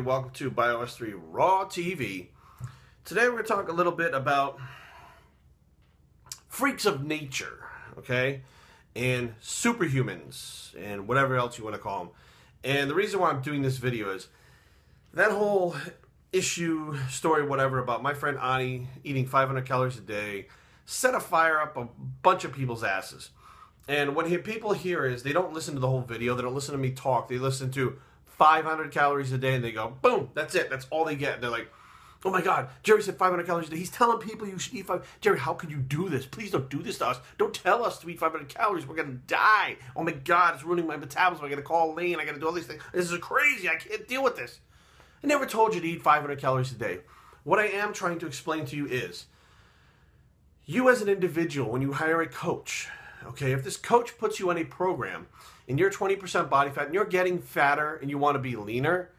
everybody. Welcome to Bios3 Raw TV. Today we're going to talk a little bit about freaks of nature, okay? And superhumans, and whatever else you want to call them. And the reason why I'm doing this video is that whole issue, story, whatever, about my friend Ani eating 500 calories a day set a fire up a bunch of people's asses. And what people hear is they don't listen to the whole video. They don't listen to me talk. They listen to 500 calories a day and they go, boom, that's it. That's all they get. They're like, oh my God, Jerry said 500 calories a day. He's telling people you should eat 500. Jerry, how can you do this? Please don't do this to us. Don't tell us to eat 500 calories. We're going to die. Oh my God, it's ruining my metabolism. I got to call Lane. I got to do all these things. This is crazy. I can't deal with this. I never told you to eat 500 calories a day. What I am trying to explain to you is, you as an individual, when you hire a coach, okay, if this coach puts you on a program and you're 20% body fat and you're getting fatter and you want to be leaner,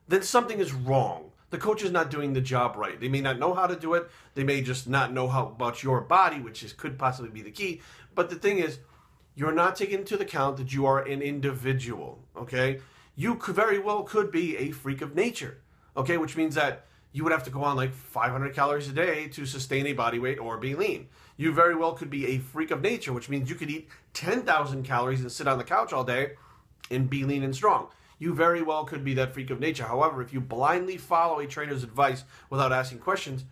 then something is wrong. The coach is not doing the job right. They may not know how to do it. They may just not know how about your body, which could possibly be the key. But the thing is, you're not taking into account that you are an individual, okay? You very well could be a freak of nature, okay? Which means that you would have to go on like 500 calories a day to sustain a body weight or be lean. You very well could be a freak of nature, which means you could eat 10,000 calories and sit on the couch all day and be lean and strong. You very well could be that freak of nature. However, if you blindly follow a trainer's advice without asking questions,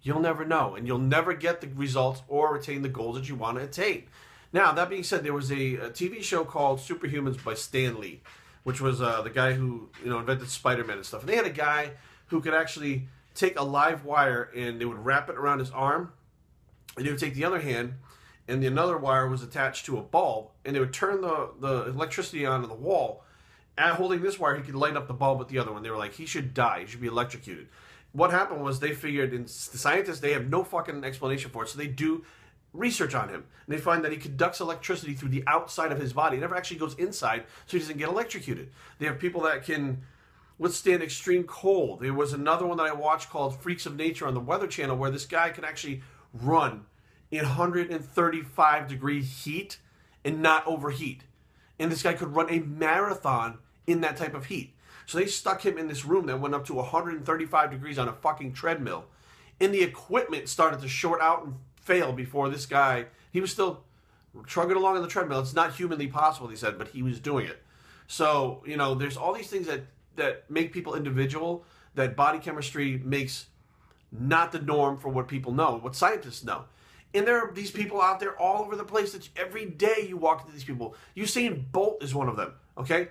you'll never know, and you'll never get the results or attain the goals that you want to attain. Now, that being said, there was a TV show called Superhumans by Stan Lee, which was the guy who invented Spider-Man and stuff. And they had a guy who could actually take a live wire and they would wrap it around his arm, and they would take the other hand, and the another wire was attached to a bulb, and they would turn the electricity on the wall. And holding this wire, he could light up the bulb with the other one. They were like, he should die. He should be electrocuted. What happened was they figured, and the scientists, they have no fucking explanation for it, so they do research on him. And they find that he conducts electricity through the outside of his body. It never actually goes inside, so he doesn't get electrocuted. They have people that can withstand extreme cold. There was another one that I watched called Freaks of Nature on the Weather Channel, where this guy can actually run in 135-degree heat and not overheat. And this guy could run a marathon in that type of heat. So they stuck him in this room that went up to 135 degrees on a fucking treadmill. And the equipment started to short out and fail before this guy, he was still trugging along on the treadmill. It's not humanly possible, he said, but he was doing it. So, there's all these things that make people individual, that body chemistry makes not the norm for what people know, what scientists know. And there are these people out there all over the place that every day you walk into these people. Usain Bolt is one of them, okay?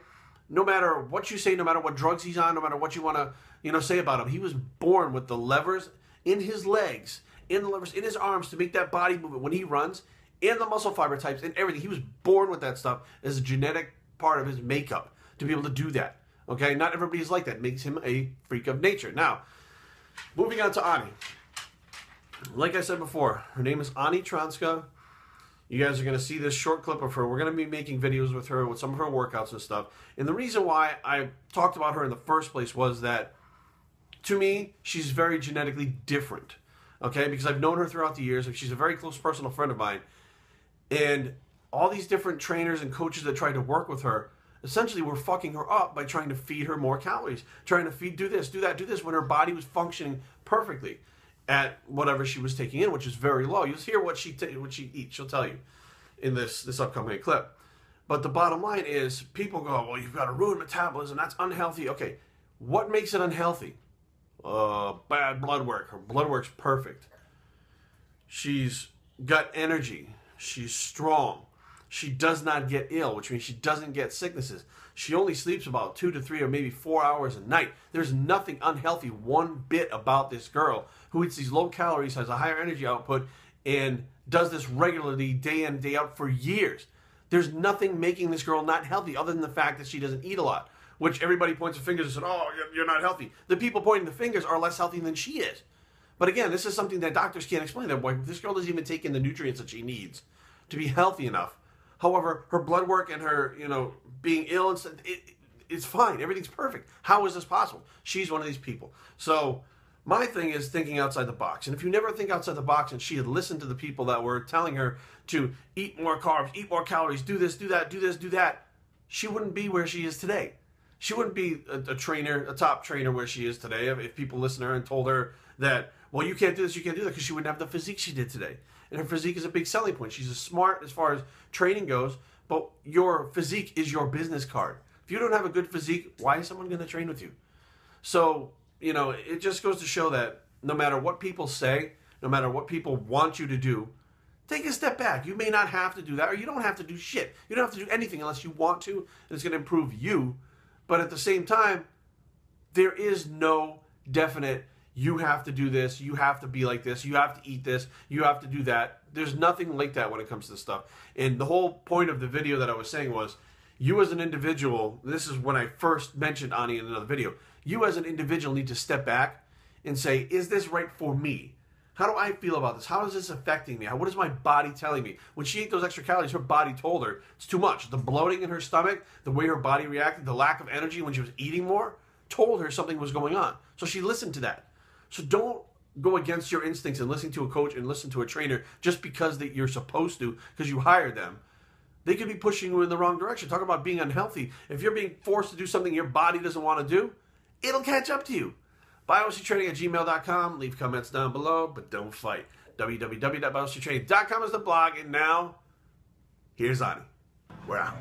No matter what you say, no matter what drugs he's on, no matter what you want to, say about him, he was born with the levers in his legs, in the levers in his arms to make that body movement when he runs, and the muscle fiber types and everything. He was born with that stuff as a genetic part of his makeup to be able to do that, okay? Not everybody's like that. It makes him a freak of nature. Now, moving on to Ani. Like I said before, her name is Ani Transka. You guys are going to see this short clip of her. We're going to be making videos with her, with some of her workouts and stuff. And the reason why I talked about her in the first place was that, to me, she's very genetically different. Okay? Because I've known her throughout the years. She's a very close personal friend of mine. And all these different trainers and coaches that tried to work with her essentially were fucking her up by trying to feed her more calories. Trying to do this, do that, do this, when her body was functioning perfectly at whatever she was taking in, which is very low. You'll hear what she eats. She'll tell you in this upcoming clip. But the bottom line is, people go, well, you've got a ruined metabolism. That's unhealthy. Okay, what makes it unhealthy? Bad blood work. Her blood work's perfect. She's got energy. She's strong. She does not get ill, which means she doesn't get sicknesses. She only sleeps about 2 to 3 or maybe 4 hours a night. There's nothing unhealthy one bit about this girl who eats these low calories, has a higher energy output, and does this regularly day in, day out for years. There's nothing making this girl not healthy other than the fact that she doesn't eat a lot, which everybody points the fingers and says, oh, you're not healthy. The people pointing the fingers are less healthy than she is. But again, this is something that doctors can't explain. This girl doesn't even take in the nutrients that she needs to be healthy enough. However, her blood work and her, being ill, and stuff, it's fine. Everything's perfect. How is this possible? She's one of these people. So my thing is thinking outside the box. And if you never think outside the box and she had listened to the people that were telling her to eat more carbs, eat more calories, do this, do that, do this, do that, she wouldn't be where she is today. she wouldn't be a trainer, a top trainer where she is today if people listened to her and told her that, well, you can't do this, you can't do that, because she wouldn't have the physique she did today. And her physique is a big selling point. She's smart as far as training goes, but your physique is your business card. If you don't have a good physique, why is someone going to train with you? So, you know, it just goes to show that no matter what people say, no matter what people want you to do, take a step back. You may not have to do that, or you don't have to do shit. You don't have to do anything unless you want to, and it's going to improve you. But at the same time, there is no definite, you have to do this, you have to be like this, you have to eat this, you have to do that. There's nothing like that when it comes to this stuff. And the whole point of the video that I was saying was, you as an individual, this is when I first mentioned Ani in another video, you as an individual need to step back and say, is this right for me? How do I feel about this? How is this affecting me? What is my body telling me? When she ate those extra calories, her body told her it's too much. The bloating in her stomach, the way her body reacted, the lack of energy when she was eating more, told her something was going on. So she listened to that. So don't go against your instincts and listen to a coach and listen to a trainer just because that you're supposed to, because you hired them. They could be pushing you in the wrong direction. Talk about being unhealthy. If you're being forced to do something your body doesn't want to do, it'll catch up to you. bioctraining@gmail.com. Leave comments down below, but don't fight. www.bioctraining.com is the blog, and now, here's Ani. We're out.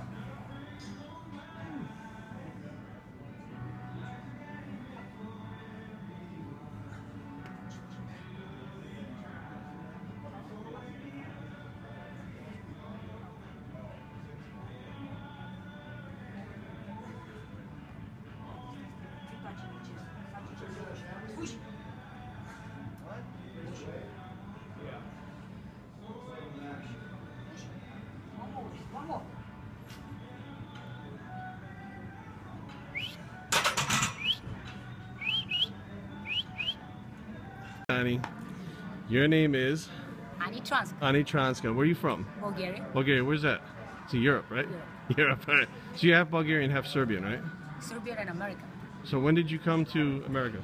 Ani, your name is? Ani Transka. Ani Transka. Where are you from? Bulgaria. Bulgaria. Where's that? It's in Europe, right? Europe. Europe. All right. So you have Bulgarian, half Serbian, right? Serbian and American. So when did you come to America?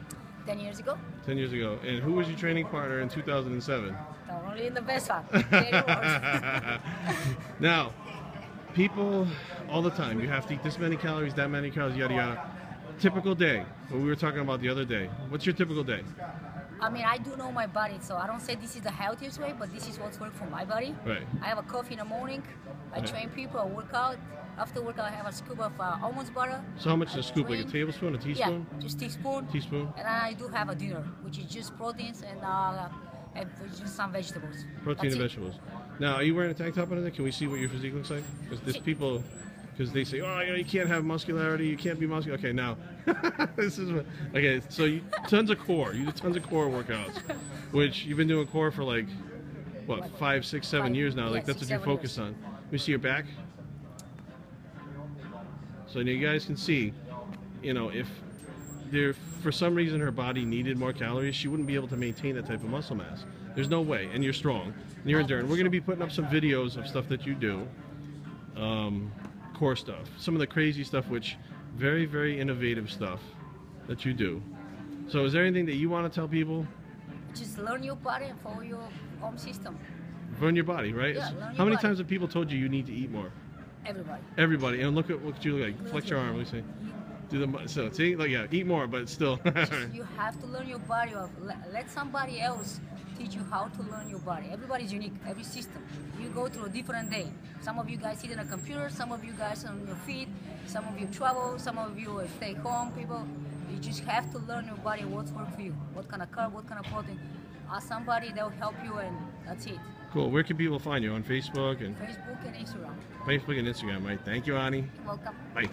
10 years ago. 10 years ago. And who was your training partner in 2007? Only the best one. Very worse. Now, people all the time, you have to eat this many calories, that many calories, yada yada. Typical day. What we were talking about the other day. What's your typical day? I mean, I do know my body, so I don't say this is the healthiest way, but this is what's worked for my body. Right. I have a coffee in the morning. I train people. I work out. After workout, I have a scoop of almond butter. So how much is a scoop? Like a tablespoon, a teaspoon? Yeah, just teaspoon. Teaspoon. And I do have a dinner, which is just proteins and just some vegetables. Protein and vegetables. Now, are you wearing a tank top under there? Can we see what your physique looks like? Because there's people, because they say, oh, you can't have muscularity, you can't be muscular. Okay, now, this is what, okay, so tons of core. You do tons of core workouts, which you've been doing core for like, what, 5, 6, 7 years now? Like, that's what you focus on. Let me see your back. So you guys can see, you know, if there, for some reason her body needed more calories, she wouldn't be able to maintain that type of muscle mass. There's no way, and you're strong, and you're enduring. We're going to be putting up some videos of stuff that you do, core stuff, some of the crazy stuff, which very, very innovative stuff that you do. So is there anything that you want to tell people? Just learn your body and follow your own system. Learn your body, right? Yeah, learn your How many body. times have people told you need to eat more? Everybody. Everybody. And look at what you look like. Flex your arm. Let me see. Do the, so see, like, yeah, eat more, but still. You have to learn your body. Let somebody else teach you how to learn your body. Everybody's unique. Every system. You go through a different day. Some of you guys sit in a computer. Some of you guys on your feet. Some of you travel. Some of you stay home. People. You just have to learn your body. What's work for you? What kind of carb? What kind of protein? Ask somebody. They'll help you, and that's it. Cool. Where can people find you? On Facebook and Facebook and Instagram. Facebook and Instagram, right? Thank you, Ani. You're welcome. Bye.